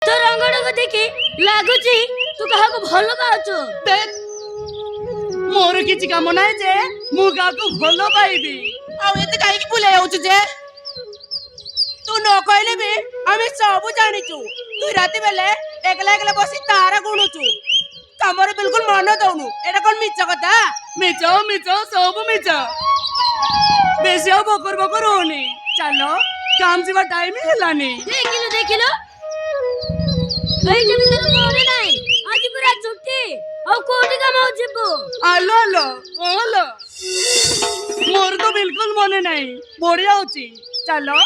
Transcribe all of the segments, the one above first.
तो रंगड़ को देखी लागुची तू काहाको भलो पाउछु मोर किछि काम नाही जे मु काहाको भलो पाइबी आ एते काहे की भुले जाउछु जे तू न कहले भी हमें सब जानिचु तू राती बेले एकला एकला बसी तारा गुणुचु कामरे बिल्कुल मन दउनु एटा कोन मिछ कथा मिछ सब मिछ बेसी अब बकर होनी चलो काम जीवा टाइम ही हेलानी देखिलो एइटा भीतर मोरे नाही आज पूरा छुट्टी और कोठी काम हो जिबो आलो मोर तो बिल्कुल मने नहीं बढ़िया होची चलो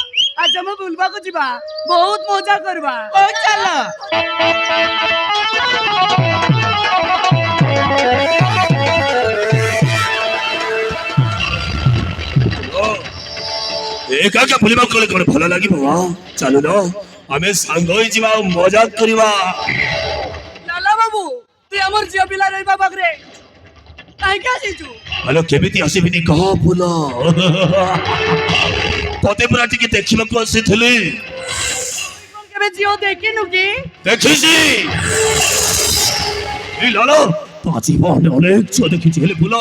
आज हम बुलबा को जीवा बहुत मजा करबा ओ चलो एका क्या बुलबा कोले कोले भला लागी बाबा चलो न हमें सांग होई जीवा मजा करबा लाला बाबू तू हमर जिया पिला रे बाबा रे काई का सीचू हेलो केमिति आसीबिनी कह फुल तते पुरा टिके देखिବାକୁ ଆସିଥିଲି कोन केबे जियो देखिनु की ଦେଖିଛି এই লালা তো জীবনে অনেক ছো দেখেছি হেলে ফুল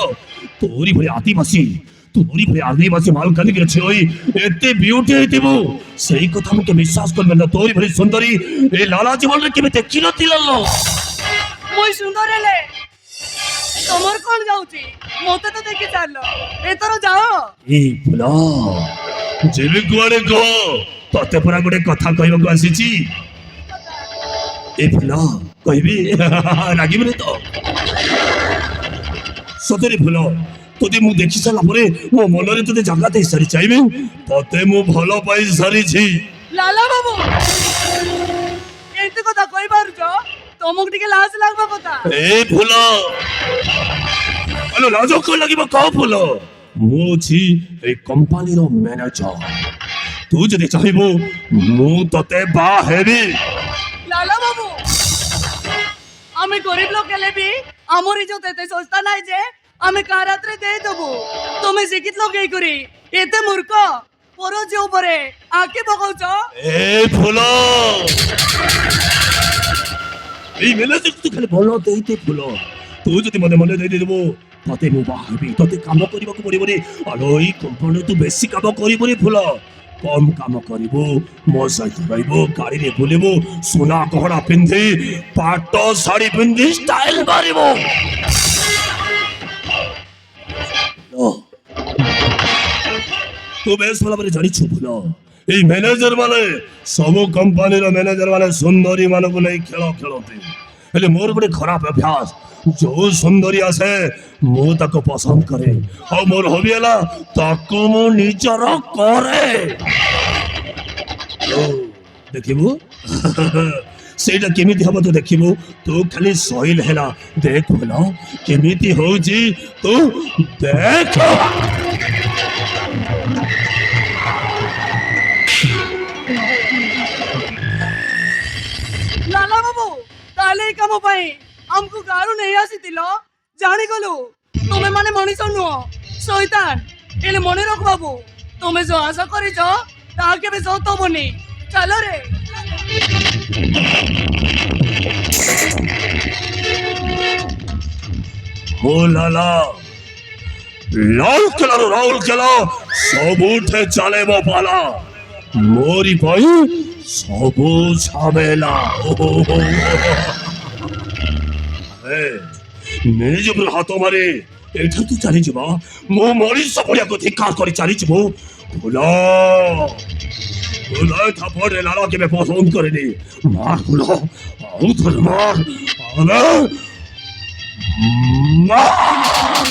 তোরি ভরে আদিবাসী তোরি ভরে আদিবাসী মাল কালি গেছে ওই এতে বিউটি হইতিব সেই কথা মুকে বিশ্বাস করবে না তোরি ভরে সুন্দরী এই লালা জীবনে কেবে দেখি নছিল মই সুন্দর হেলে তোমার কোন যাউছি মতে তো দেখি চালো এতর যাও এই ফুল যেবে কুয়াড়ে গো ততে পুরা গোটে কথা কইବାକୁ আসিছি এই ফুল কইবি রাগিবনি তো সতেরে ফুল তোতে মু দেখি সারা পরে মো মନରେ তোতে জায়গা দেই সারি চাইবে ততে মু ভালো পাই সারিছি লালা বাবু এতে কথা কই পারছ তমক টিকে লাজ লাগবা কথা এই ফুল আলো লাজ কই লাগিব কও ফুল মু ছি এই কোম্পানির ম্যানেজার তুই যদি চাইবো মু ততে বা হেবি লালা বাবু আমি গরিব লোক হেলে বি আমার ইজ্জত এতে সস্তা নাই যে আমি কারাত্রে দেই দেবো তুমি শিক্ষিত লোক এই করি এতে মূর্খ পরো যে উপরে আকে বকাউছ এই ফুল এই ম্যানেজার তুই খালি বল দেইতে ফুল তুই যদি মনে মনে দেই দেবো ততে মু বা হেবি ততে কাম করিବାକୁ পড়িব রে আলো এই কোম্পানি তু বেশি কাম করিব রে ফুল কম কাম করিব মো সহিত রহিব গাড়িরে বুলিব সোনা গহনা পিন্ধি পাট শাড়ি পিন্ধি স্টাইল মারিব তু বেশ ভালো করে জানিছ ফুল এই ম্যানেজার মানে সবু কোম্পানির ম্যানেজার মানে সুন্দরী মানকু নেই খেল খেলতে হেলে মোর গোটে খরাপ অভ্যাস जो सुंदरी आसे मु ताको पसंद करे और मोर हबी हला ताको मु निजर करे देखिबु सेटा केमिति हबो तो देखिबु तू खाली सहिल हेला देख बोला केमिति होउची तू देख लाला बाबू ताले काम पाई हमको गारू नहीं आसीतिलो जानी गलु तुम्हें माने मनीष नुह शैतान एले मने रख बाबू तुम्हें जो आशा करिछ ता केबे सत होबनी चलो रे हो लाला राहुल केला सब उठे चले वो पाला मोरी भाई सब छाबेला निज पर हाथ मारे एठा तू चली जबा मो मरी सपड़िया को धिक्कार करी चली जबो भुला भुला थपड़ लाला के मैं पसंद करेनी मार भुला आउ थर मार अरे मार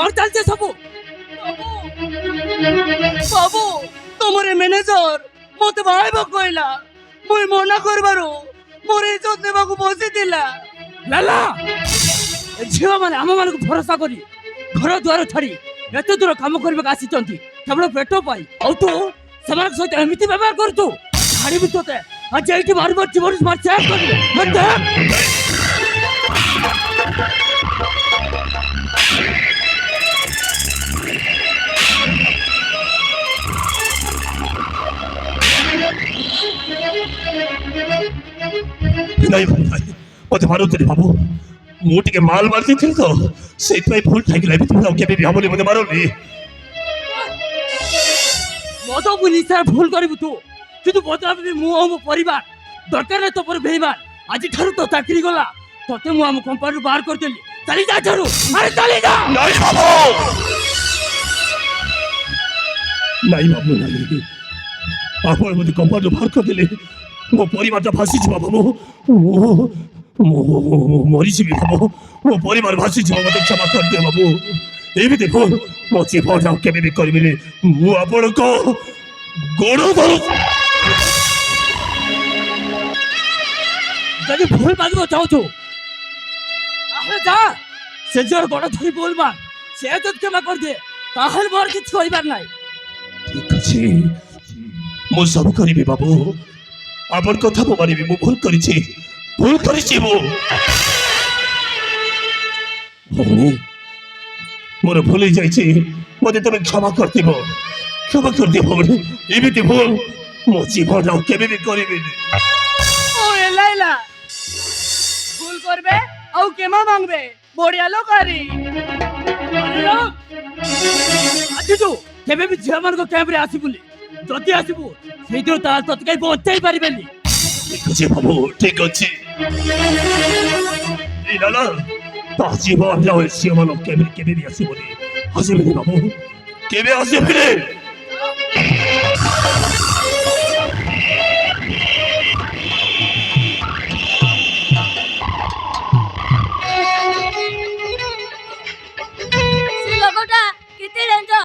আমার চালছে সব বাবু তোমার ম্যানেজর মতে ভাইব কইলা মুই মনা করবারু মোর ইজ্জত নেবাকু বসি দিলা লালা ଏ ଝିଅମାନେ ଆମମାନଙ୍କୁ ଭରସା କରି ଘର ଦ୍ୱାର ଛାଡ଼ି ଏତେ ଦୂର କାମ କରିବାକୁ ଆସିଛନ୍ତି କେବଳ ପେଟ ପାଇଁ ଆଉ ତୁ ସେମାନଙ୍କ ସହିତ ଏମିତି ବ୍ୟବହାର କରୁଛୁ ଛାଡ଼ିବି ତୋତେ ଆଜି ଏଇଠି ମାରିବ ଜୀବନ ମାରି ଚେକ୍ କରିବି ମତେ ନାଇଁ ଭାଇ ଭାଇ ମତେ ମାରନ୍ତୁନି ବାବୁ ମୁଁ ଟିକେ ମାଲ ମାରି ଦେଇଥିଲି ତ ସେଇଥିପାଇଁ ଭୁଲ ଠାକିଲା ଏବେ ତୁମେ ଆଉ କେବେ ବି ହବନି ମତେ ମାରନି ମଦକୁ ନିଶାରେ ଭୁଲ କରିବୁ ତୁ କିନ୍ତୁ ବଦଳାବି ମୁଁ ଆଉ ମୋ ପରିବାର ଦରକାର ନାହିଁ ତୋ ପରେ ବେଇମାନ ଆଜିଠାରୁ ତୋ ଚାକିରି ଗଲା ତତେ ମୁଁ ଆମ କମ୍ପାନୀରୁ ବାହାର କରିଦେଲି ଚାଲି ଯା ଠାରୁ ଆରେ ଚାଲି ଯା ନାଇଁ ବାବୁ ନାଇଁ ବାବୁ ନାଇଁ ଆପଣ ମତେ କମ୍ପାନୀରୁ ବାହାର କରିଦେଲେ ମୋ ପରିବାରଟା ଭାସିଯିବ ବାବୁ ମୁଁ ମରିଯିବି ବାବୁ ମୋ ପରିବାର ଭାସିଯିବ ମତେ କ୍ଷମା କରିଦିଅ ବାବୁ ଏମିତି ଭୁଲ ମୋ ଜୀବନ ଆଉ କେବେ ବି କରିବିନି ମୁଁ ଆପଣଙ୍କ ଗୋଡ଼ ଧରୁଛି ଯଦି ଭୁଲ ମାଗିବ ଚାହୁଁଛୁ ତାହେଲେ ଯା ସେ ଝିଅର ଗୋଡ଼ ଧରି ଭୁଲ ମାଗ ସେ ଯଦି କ୍ଷମା କରିଦିଏ ତାହେଲେ ମୋର କିଛି କହିବାର ନାହିଁ ଠିକ ଅଛି ମୁଁ ସବୁ କରିବି ବାବୁ ଆପଣ କଥା ମୁଁ ମାନିବି ମୁଁ ଭୁଲ କରିଛି ମୁଁ ଭଉଣୀ ମୋର ଭୁଲ ହେଇଯାଇଛି ମତେ ତମେ କ୍ଷମା କରିଦିଅ ଭଉଣୀ ଏମିତି ଭୁଲ ମୋ ଜୀବନ ଆଉ କେବେ ବି କରିବିନି ও এলাইলা ভুল করবে আউ কেমা মাংবে বড়িয়া লোকারি ଆସିଛୁ କେବେ ବି ଝିଅମାନଙ୍କ କ୍ୟାମ୍ପରେ ଆସିବୁନି ଯଦି ଆସିବୁ ସେଇଥିରୁ ତାହେଲେ ତତେ କେହି ବଞ୍ଚାଇ ପାରିବେନି ଠିକ ଅଛି ବାବୁ ଠିକ ଅଛି ଏଇ ଲାଲା ତା ଜୀବନ ଆଉ ଝିଅମାନ କେବେ ବି ଆସିବନି ଆସିବିନି ବାବୁ କେବେ ଆସିବିନି